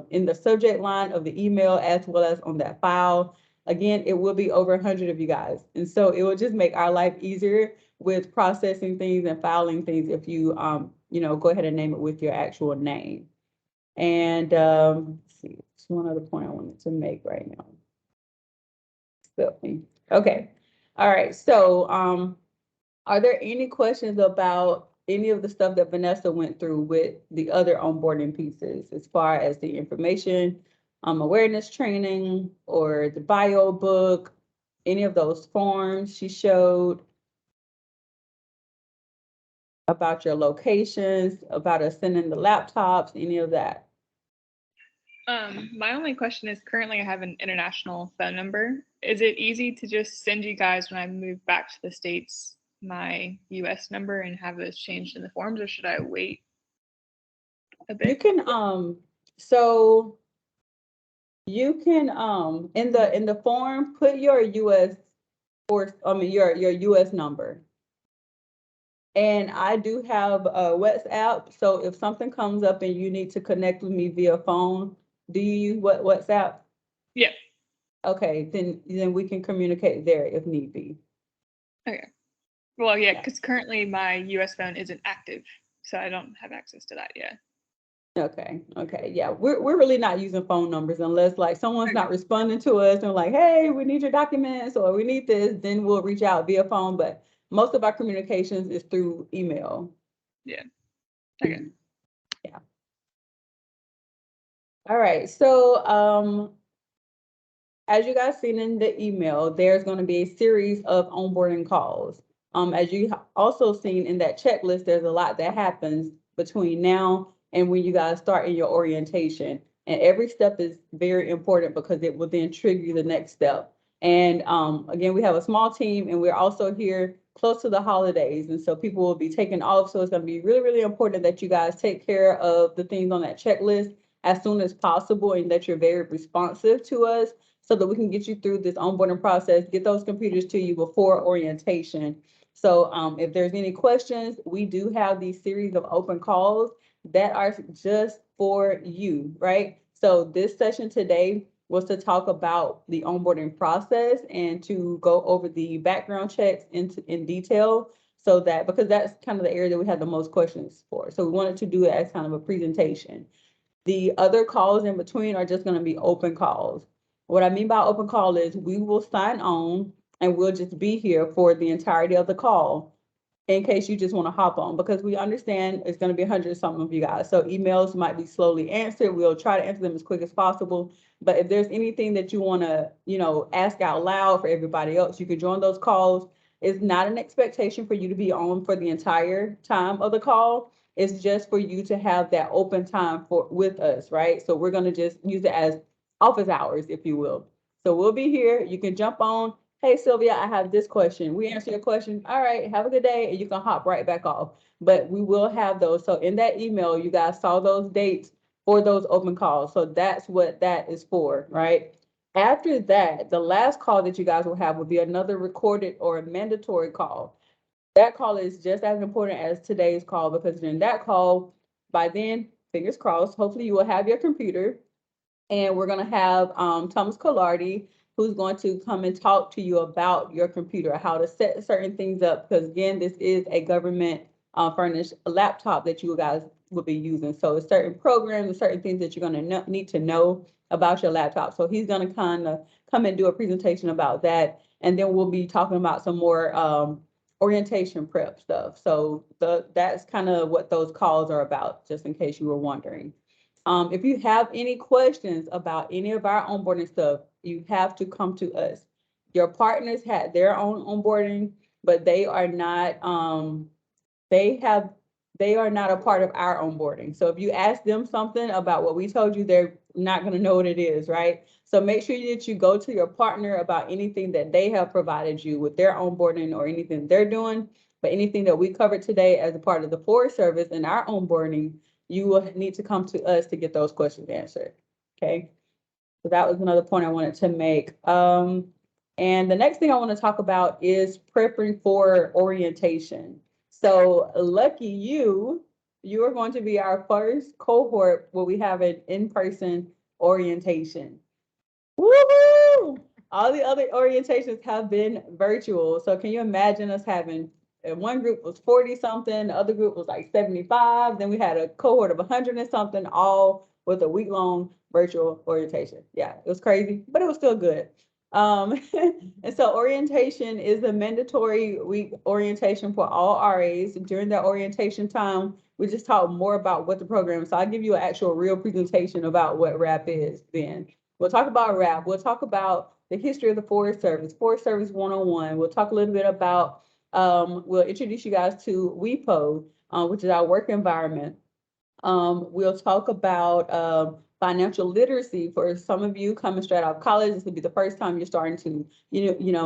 in the subject line of the email, as well as on that file. Again, it will be over 100 of you guys. And so it will just make our life easier with processing things and filing things if you, go ahead and name it with your actual name. And let's see, there's one other point I wanted to make right now. Okay. All right. So are there any questions about any of the stuff that Vanessa went through with the other onboarding pieces, as far as the information, awareness training, or the bio book, any of those forms she showed, about your locations, about us sending the laptops, any of that? My only question is, currently I have an international phone number. Is it easy to just send you guys, when I move back to the States, my US number and have those changed in the forms, or should I wait a bit? You can so you can in the form put your US your US number. And I do have a WhatsApp, so if something comes up and you need to connect with me via phone, do you use WhatsApp? Yeah. Okay, then we can communicate there if need be. Okay. Well, yeah, Yeah. because currently my US phone isn't active, so I don't have access to that yet. Okay, yeah, we're really not using phone numbers unless like someone's not responding to us and like, hey, we need your documents or we need this, then we'll reach out via phone. But most of our communications is through email. Yeah. Okay. Yeah. All right, so as you guys seen in the email, there's going to be a series of onboarding calls. As you also seen in that checklist, there's a lot that happens between now and when you guys start in your orientation. And every step is very important because it will then trigger the next step. And again, we have a small team, and we're also here close to the holidays. And so people will be taking off. So it's going to be really, really important that you guys take care of the things on that checklist as soon as possible, and that you're very responsive to us, so that we can get you through this onboarding process, get those computers to you before orientation. So if there's any questions, we do have these series of open calls that are just for you, right? So this session today was to talk about the onboarding process and to go over the background checks in detail. so that, because that's kind of the area that we had the most questions for. So we wanted to do it as kind of a presentation. The other calls in between are just going to be open calls. What I mean by open call is we will sign on and we'll just be here for the entirety of the call in case you just want to hop on, because we understand it's going to be 100 something of you guys. So emails might be slowly answered. We'll try to answer them as quick as possible. But if there's anything that you want to, ask out loud for everybody else, you can join those calls. It's not an expectation for you to be on for the entire time of the call. It's just for you to have that open time with us, right? So we're going to just use it as office hours, if you will. So we'll be here. You can jump on. Hey, Sylvia, I have this question. We answer your question. All right, have a good day. And you can hop right back off. But we will have those. So in that email, you guys saw those dates for those open calls. So that's what that is for, right? After that, the last call that you guys will have will be another recorded or a mandatory call. That call is just as important as today's call, because in that call, by then, fingers crossed, hopefully you will have your computer. And we're going to have Thomas Collardi, who's going to come and talk to you about your computer, how to set certain things up. Because again, this is a government furnished laptop that you guys will be using. So it's certain programs and certain things that you're going to need to know about your laptop. So he's going to kind of come and do a presentation about that. And then we'll be talking about some more orientation prep stuff. So that's kind of what those calls are about, just in case you were wondering. If you have any questions about any of our onboarding stuff, you have to come to us. Your partners had their own onboarding, but they are not, they are not a part of our onboarding. So if you ask them something about what we told you, they're not going to know what it is, right? So make sure that you go to your partner about anything that they have provided you with their onboarding or anything they're doing. But anything that we covered today as a part of the Forest Service and our onboarding, you will need to come to us to get those questions answered. Okay. So that was another point I wanted to make. And the next thing I want to talk about is prepping for orientation. So lucky you are going to be our first cohort where we have an in-person orientation. Woohoo! All the other orientations have been virtual. So can you imagine us having, one group was 40 something, the other group was like 75. Then we had a cohort of 100 and something, all with a week-long virtual orientation. Yeah, it was crazy, but it was still good. And so orientation is a mandatory week orientation for all RAs. During that orientation time, we just talk more about what the program is. So I'll give you an actual real presentation about what RAP is then. We'll talk about RAP. We'll talk about the history of the Forest Service 101. We'll talk a little bit about, we'll introduce you guys to WEPO, which is our work environment. We'll talk about financial literacy for some of you coming straight out of college. This will be the first time you're starting to,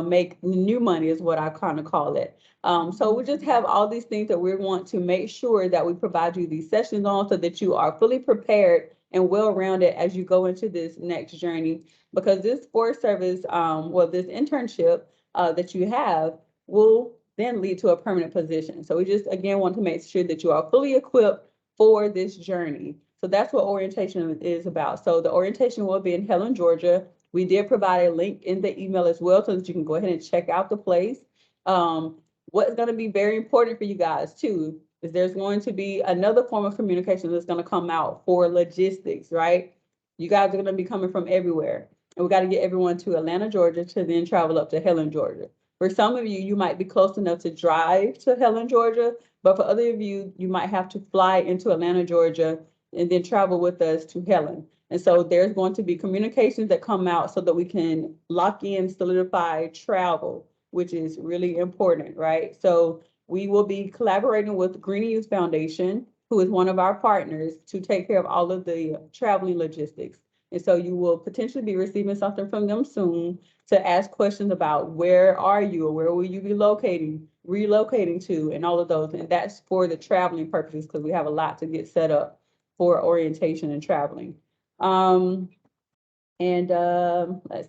make new money is what I kind of call it. So we just have all these things that we want to make sure that we provide you these sessions on so that you are fully prepared and well-rounded as you go into this next journey. Because this Forest Service, this internship that you have will then lead to a permanent position. So we just, again, want to make sure that you are fully equipped for this journey. So that's what orientation is about. So the orientation will be in Helen, Georgia. We did provide a link in the email as well so that you can go ahead and check out the place. What's going to be very important for you guys too is there's going to be another form of communication that's going to come out for logistics, right? You guys are going to be coming from everywhere. And we got to get everyone to Atlanta, Georgia to then travel up to Helen, Georgia. For some of you, you might be close enough to drive to Helen, Georgia, but for other of you, you might have to fly into Atlanta, Georgia, and then travel with us to Helen. And so there's going to be communications that come out so that we can lock in, solidify travel, which is really important, right? So we will be collaborating with Green Youth Foundation, who is one of our partners, to take care of all of the traveling logistics. And so you will potentially be receiving something from them soon to ask questions about where are you or where will you be relocating to, and all of those. And that's for the traveling purposes because we have a lot to get set up for orientation and traveling. Let's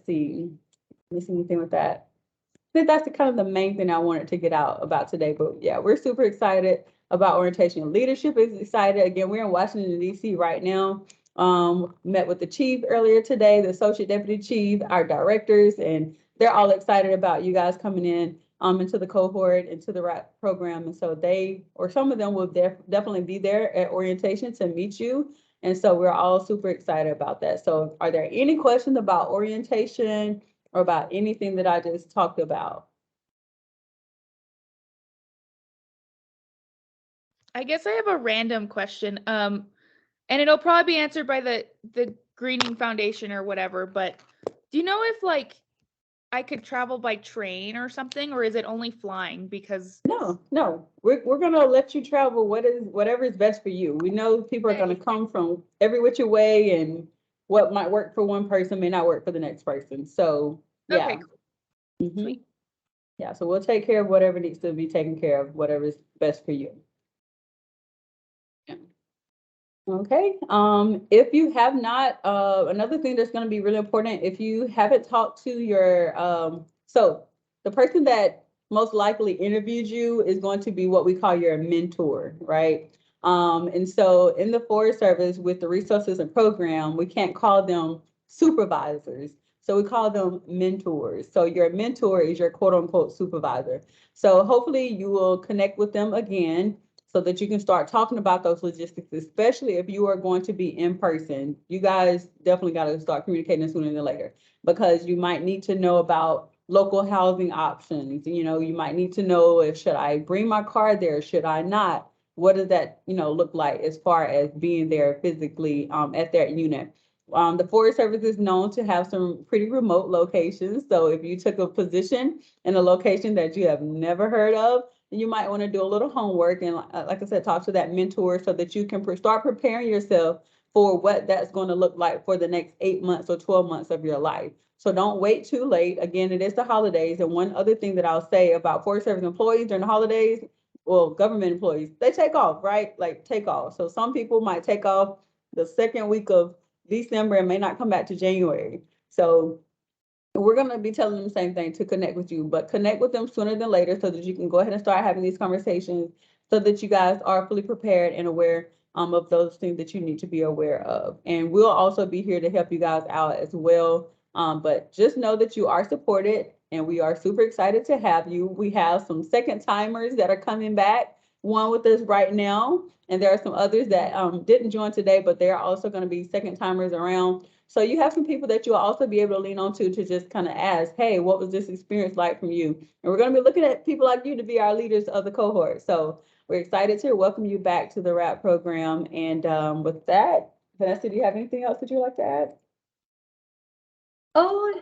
see, missing anything with that? I think that's the kind of the main thing I wanted to get out about today. But yeah, we're super excited about orientation. Leadership is excited. Again, we're in Washington, D.C. right now. Met with the chief earlier today, the associate deputy chief, our directors, and they're all excited about you guys coming in into the cohort, into the RAP program. And so they, or some of them will definitely be there at orientation to meet you. And so we're all super excited about that. So are there any questions about orientation or about anything that I just talked about? I guess I have a random question. And it'll probably be answered by the Greening Foundation or whatever, but do you know if like I could travel by train or something, or is it only flying? Because No, we're gonna let you travel whatever is best for you. We know people are gonna come from every which way, and what might work for one person may not work for the next person. So yeah. okay, cool. Mhm. Sweet. Yeah, so we'll take care of whatever needs to be taken care of, whatever is best for you. Yeah. Okay, if you have not, another thing that's gonna be really important, if you haven't talked to your, so the person that most likely interviewed you is going to be what we call your mentor, right? And so in the Forest Service with the resources and program, we can't call them supervisors. So we call them mentors. So your mentor is your quote unquote supervisor. So hopefully you will connect with them again so that you can start talking about those logistics, especially if you are going to be in person. You guys definitely got to start communicating sooner than later, because you might need to know about local housing options. You know, you might need to know, if should I bring my car there, should I not? What does that, look like as far as being there physically at that unit? The Forest Service is known to have some pretty remote locations. So if you took a position in a location that you have never heard of, you might want to do a little homework and, like I said, talk to that mentor so that you can start preparing yourself for what that's going to look like for the next 8 months or 12 months of your life. So don't wait too late. Again, it is the holidays. And one other thing that I'll say about Forest Service employees during the holidays, well, government employees, they take off, right? Like take off. So some people might take off the second week of December and may not come back to January. So we're going to be telling them the same thing, to connect with you, but connect with them sooner than later so that you can go ahead and start having these conversations so that you guys are fully prepared and aware of those things that you need to be aware of. And we'll also be here to help you guys out as well. But just know that you are supported and we are super excited to have you. We have some second timers that are coming back, one with us right now. And there are some others that didn't join today, but they're also going to be second timers around. So you have some people that you'll also be able to lean on to just kind of ask, hey, what was this experience like from you? And we're going to be looking at people like you to be our leaders of the cohort. So we're excited to welcome you back to the RAP program. And with that, Vanessa, do you have anything else that you'd like to add? Oh,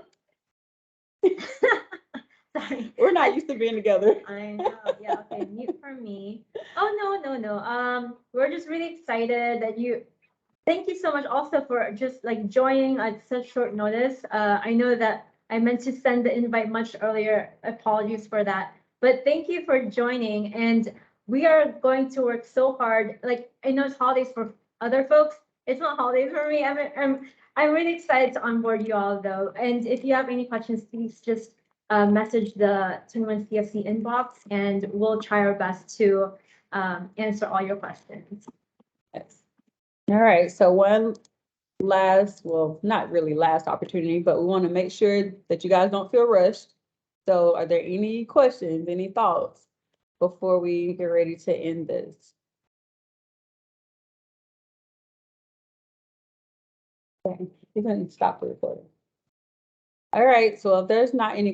sorry. We're not used to being together. I know. Yeah. Okay. Mute for me. Oh, no. We're just really excited that you. Thank you so much also for just like joining at such short notice. I know that I meant to send the invite much earlier. Apologies for that. But thank you for joining. And we are going to work so hard. Like I know it's holidays for other folks. It's not holidays for me. I'm really excited to onboard you all though. And if you have any questions, please just message the 21 CFC inbox and we'll try our best to answer all your questions. Yes. All right. So one last, well, not really last opportunity, but we want to make sure that you guys don't feel rushed. So are there any questions, any thoughts before we get ready to end this? Okay, you can stop the recording. All right, so if there's not any